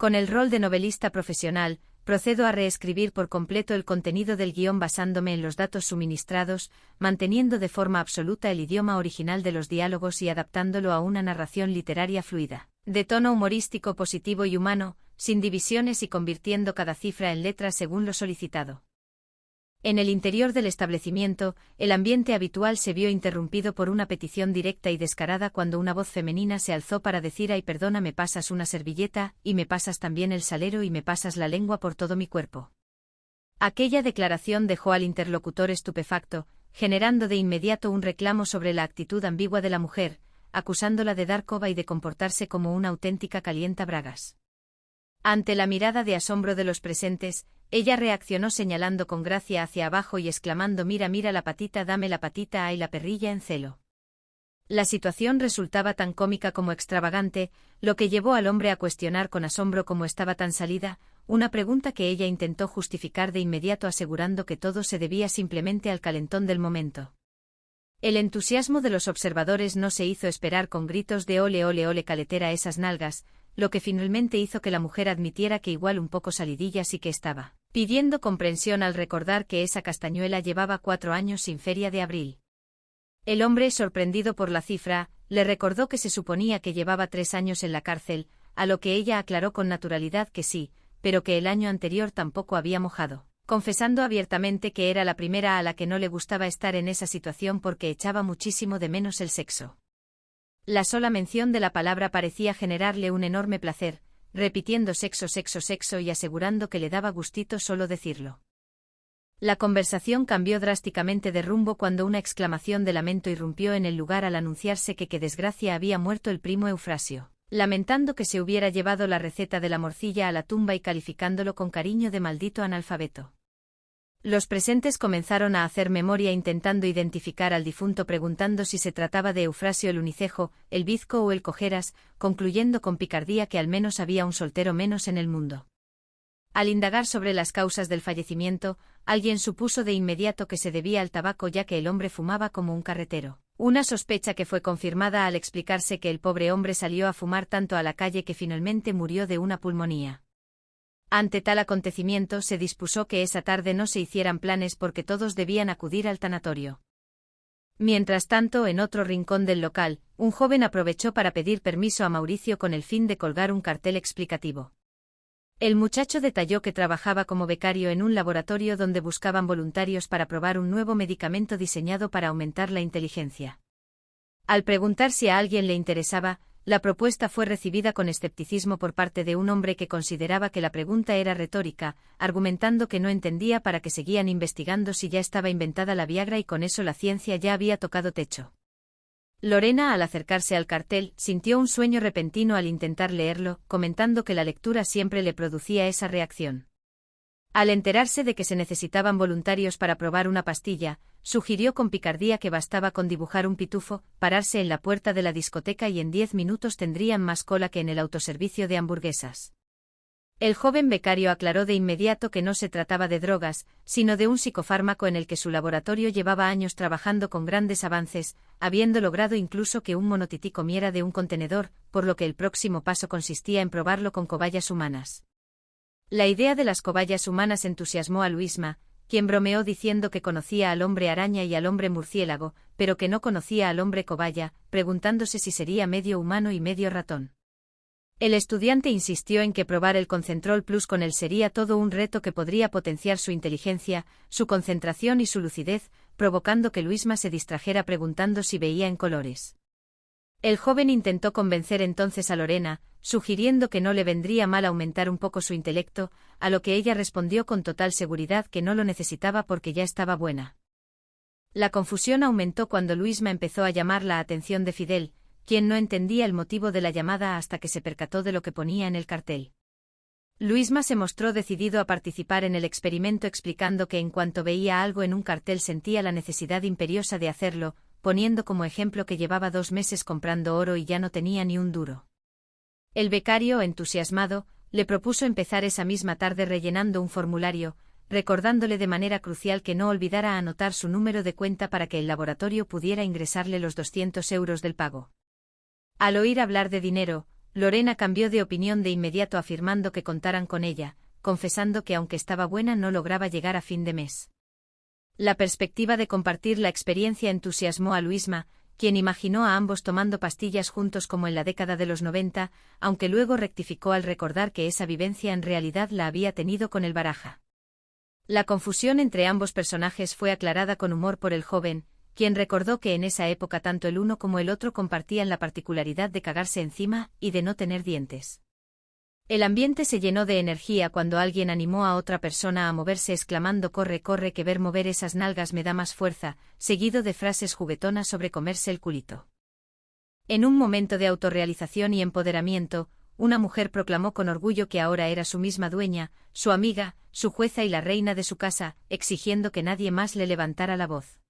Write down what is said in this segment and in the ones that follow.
Con el rol de novelista profesional, procedo a reescribir por completo el contenido del guión basándome en los datos suministrados, manteniendo de forma absoluta el idioma original de los diálogos y adaptándolo a una narración literaria fluida, de tono humorístico positivo y humano, sin divisiones y convirtiendo cada cifra en letra según lo solicitado. En el interior del establecimiento, el ambiente habitual se vio interrumpido por una petición directa y descarada cuando una voz femenina se alzó para decir: «Ay, perdona, me pasas una servilleta, y me pasas también el salero y me pasas la lengua por todo mi cuerpo». Aquella declaración dejó al interlocutor estupefacto, generando de inmediato un reclamo sobre la actitud ambigua de la mujer, acusándola de dar coba y de comportarse como una auténtica calientabragas. Ante la mirada de asombro de los presentes, ella reaccionó señalando con gracia hacia abajo y exclamando: «Mira, mira la patita, dame la patita, ay, la perrilla en celo». La situación resultaba tan cómica como extravagante, lo que llevó al hombre a cuestionar con asombro cómo estaba tan salida, una pregunta que ella intentó justificar de inmediato asegurando que todo se debía simplemente al calentón del momento. El entusiasmo de los observadores no se hizo esperar con gritos de «ole, ole, ole, caletera esas nalgas», lo que finalmente hizo que la mujer admitiera que igual un poco salidilla sí que estaba, pidiendo comprensión al recordar que esa castañuela llevaba 4 años sin feria de abril. El hombre, sorprendido por la cifra, le recordó que se suponía que llevaba 3 años en la cárcel, a lo que ella aclaró con naturalidad que sí, pero que el año anterior tampoco había mojado, confesando abiertamente que era la primera a la que no le gustaba estar en esa situación porque echaba muchísimo de menos el sexo. La sola mención de la palabra parecía generarle un enorme placer, repitiendo sexo, sexo, sexo y asegurando que le daba gustito solo decirlo. La conversación cambió drásticamente de rumbo cuando una exclamación de lamento irrumpió en el lugar al anunciarse que desgracia había muerto el primo Eufrasio, lamentando que se hubiera llevado la receta de la morcilla a la tumba y calificándolo con cariño de maldito analfabeto. Los presentes comenzaron a hacer memoria intentando identificar al difunto preguntando si se trataba de Eufrasio el Unicejo, el Bizco o el Cojeras, concluyendo con picardía que al menos había un soltero menos en el mundo. Al indagar sobre las causas del fallecimiento, alguien supuso de inmediato que se debía al tabaco ya que el hombre fumaba como un carretero, una sospecha que fue confirmada al explicarse que el pobre hombre salió a fumar tanto a la calle que finalmente murió de una pulmonía. Ante tal acontecimiento se dispuso que esa tarde no se hicieran planes porque todos debían acudir al tanatorio. Mientras tanto, en otro rincón del local, un joven aprovechó para pedir permiso a Mauricio con el fin de colgar un cartel explicativo. El muchacho detalló que trabajaba como becario en un laboratorio donde buscaban voluntarios para probar un nuevo medicamento diseñado para aumentar la inteligencia. Al preguntar si a alguien le interesaba, la propuesta fue recibida con escepticismo por parte de un hombre que consideraba que la pregunta era retórica, argumentando que no entendía para qué seguían investigando si ya estaba inventada la Viagra y con eso la ciencia ya había tocado techo. Lorena, al acercarse al cartel, sintió un sueño repentino al intentar leerlo, comentando que la lectura siempre le producía esa reacción. Al enterarse de que se necesitaban voluntarios para probar una pastilla, sugirió con picardía que bastaba con dibujar un pitufo, pararse en la puerta de la discoteca y en 10 minutos tendrían más cola que en el autoservicio de hamburguesas. El joven becario aclaró de inmediato que no se trataba de drogas, sino de un psicofármaco en el que su laboratorio llevaba años trabajando con grandes avances, habiendo logrado incluso que un monotití comiera de un contenedor, por lo que el próximo paso consistía en probarlo con cobayas humanas. La idea de las cobayas humanas entusiasmó a Luisma, quien bromeó diciendo que conocía al hombre araña y al hombre murciélago, pero que no conocía al hombre cobaya, preguntándose si sería medio humano y medio ratón. El estudiante insistió en que probar el Concentrol Plus con él sería todo un reto que podría potenciar su inteligencia, su concentración y su lucidez, provocando que Luisma se distrajera preguntando si veía en colores. El joven intentó convencer entonces a Lorena, sugiriendo que no le vendría mal aumentar un poco su intelecto, a lo que ella respondió con total seguridad que no lo necesitaba porque ya estaba buena. La confusión aumentó cuando Luisma empezó a llamar la atención de Fidel, quien no entendía el motivo de la llamada hasta que se percató de lo que ponía en el cartel. Luisma se mostró decidido a participar en el experimento explicando que en cuanto veía algo en un cartel sentía la necesidad imperiosa de hacerlo, poniendo como ejemplo que llevaba 2 meses comprando oro y ya no tenía ni un duro. El becario, entusiasmado, le propuso empezar esa misma tarde rellenando un formulario, recordándole de manera crucial que no olvidara anotar su número de cuenta para que el laboratorio pudiera ingresarle los 200 euros del pago. Al oír hablar de dinero, Lorena cambió de opinión de inmediato afirmando que contaran con ella, confesando que aunque estaba buena no lograba llegar a fin de mes. La perspectiva de compartir la experiencia entusiasmó a Luisma, quien imaginó a ambos tomando pastillas juntos como en la década de los 90, aunque luego rectificó al recordar que esa vivencia en realidad la había tenido con el Baraja. La confusión entre ambos personajes fue aclarada con humor por el joven, quien recordó que en esa época tanto el uno como el otro compartían la particularidad de cagarse encima y de no tener dientes. El ambiente se llenó de energía cuando alguien animó a otra persona a moverse exclamando «corre, corre, que ver mover esas nalgas me da más fuerza», seguido de frases juguetonas sobre comerse el culito. En un momento de autorrealización y empoderamiento, una mujer proclamó con orgullo que ahora era su misma dueña, su amiga, su jueza y la reina de su casa, exigiendo que nadie más le levantara la voz.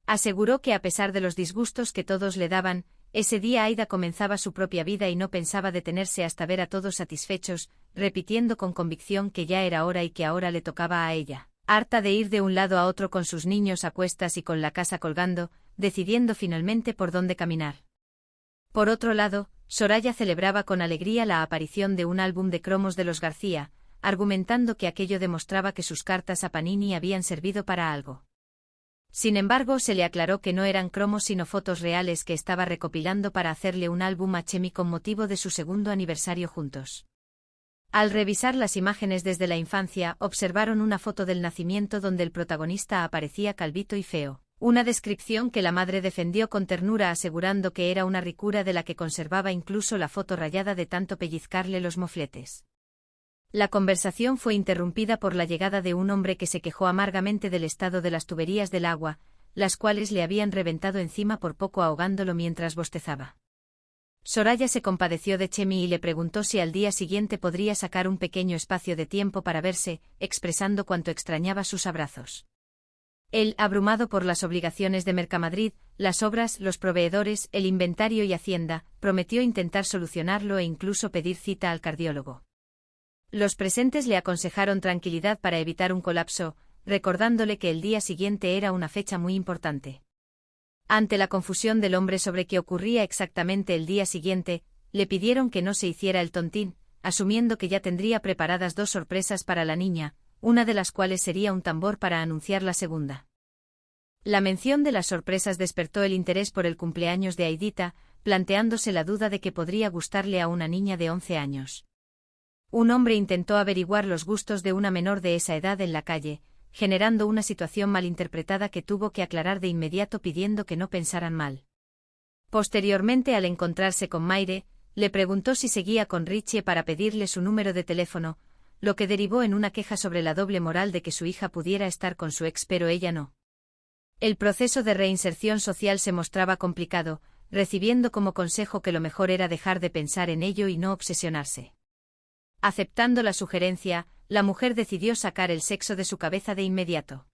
Aseguró que a pesar de los disgustos que todos le daban, ese día Aida comenzaba su propia vida y no pensaba detenerse hasta ver a todos satisfechos, repitiendo con convicción que ya era hora y que ahora le tocaba a ella. Harta de ir de un lado a otro con sus niños a cuestas y con la casa colgando, decidiendo finalmente por dónde caminar. Por otro lado, Soraya celebraba con alegría la aparición de un álbum de cromos de los García, argumentando que aquello demostraba que sus cartas a Panini habían servido para algo. Sin embargo, se le aclaró que no eran cromos sino fotos reales que estaba recopilando para hacerle un álbum a Chemi con motivo de su segundo aniversario juntos. Al revisar las imágenes desde la infancia, observaron una foto del nacimiento donde el protagonista aparecía calvito y feo, una descripción que la madre defendió con ternura asegurando que era una ricura de la que conservaba incluso la foto rayada de tanto pellizcarle los mofletes. La conversación fue interrumpida por la llegada de un hombre que se quejó amargamente del estado de las tuberías del agua, las cuales le habían reventado encima por poco ahogándolo mientras bostezaba. Soraya se compadeció de Chemi y le preguntó si al día siguiente podría sacar un pequeño espacio de tiempo para verse, expresando cuánto extrañaba sus abrazos. Él, abrumado por las obligaciones de Mercamadrid, las obras, los proveedores, el inventario y Hacienda, prometió intentar solucionarlo e incluso pedir cita al cardiólogo. Los presentes le aconsejaron tranquilidad para evitar un colapso, recordándole que el día siguiente era una fecha muy importante. Ante la confusión del hombre sobre qué ocurría exactamente el día siguiente, le pidieron que no se hiciera el tontín, asumiendo que ya tendría preparadas 2 sorpresas para la niña, una de las cuales sería un tambor para anunciar la segunda. La mención de las sorpresas despertó el interés por el cumpleaños de Aidita, planteándose la duda de que podría gustarle a una niña de 11 años. Un hombre intentó averiguar los gustos de una menor de esa edad en la calle, generando una situación malinterpretada que tuvo que aclarar de inmediato pidiendo que no pensaran mal. Posteriormente, al encontrarse con Mayre, le preguntó si seguía con Richie para pedirle su número de teléfono, lo que derivó en una queja sobre la doble moral de que su hija pudiera estar con su ex pero ella no. El proceso de reinserción social se mostraba complicado, recibiendo como consejo que lo mejor era dejar de pensar en ello y no obsesionarse. Aceptando la sugerencia, la mujer decidió sacar el sexo de su cabeza de inmediato.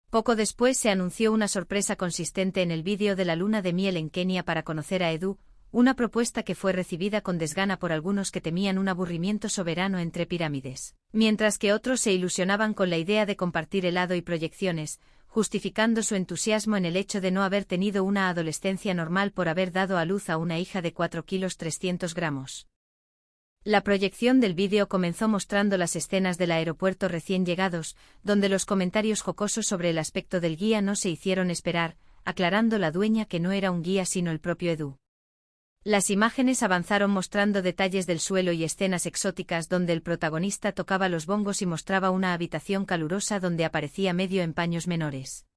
Poco después se anunció una sorpresa consistente en el vídeo de la luna de miel en Kenia para conocer a Edu, una propuesta que fue recibida con desgana por algunos que temían un aburrimiento soberano entre pirámides, mientras que otros se ilusionaban con la idea de compartir helado y proyecciones, justificando su entusiasmo en el hecho de no haber tenido una adolescencia normal por haber dado a luz a una hija de 4 kilos 300 gramos. La proyección del vídeo comenzó mostrando las escenas del aeropuerto recién llegados, donde los comentarios jocosos sobre el aspecto del guía no se hicieron esperar, aclarando la dueña que no era un guía sino el propio Edu. Las imágenes avanzaron mostrando detalles del suelo y escenas exóticas donde el protagonista tocaba los bongos y mostraba una habitación calurosa donde aparecía medio en paños menores.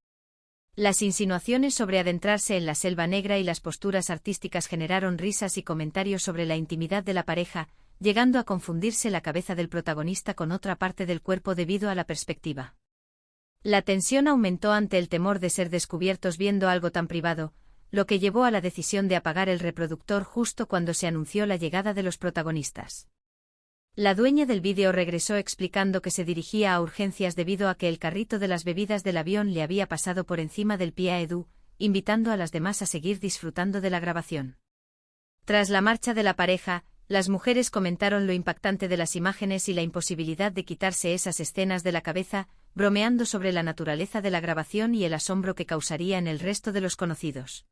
Las insinuaciones sobre adentrarse en la selva negra y las posturas artísticas generaron risas y comentarios sobre la intimidad de la pareja, llegando a confundirse la cabeza del protagonista con otra parte del cuerpo debido a la perspectiva. La tensión aumentó ante el temor de ser descubiertos viendo algo tan privado, lo que llevó a la decisión de apagar el reproductor justo cuando se anunció la llegada de los protagonistas. La dueña del vídeo regresó explicando que se dirigía a urgencias debido a que el carrito de las bebidas del avión le había pasado por encima del pie a Edu, invitando a las demás a seguir disfrutando de la grabación. Tras la marcha de la pareja, las mujeres comentaron lo impactante de las imágenes y la imposibilidad de quitarse esas escenas de la cabeza, bromeando sobre la naturaleza de la grabación y el asombro que causaría en el resto de los conocidos.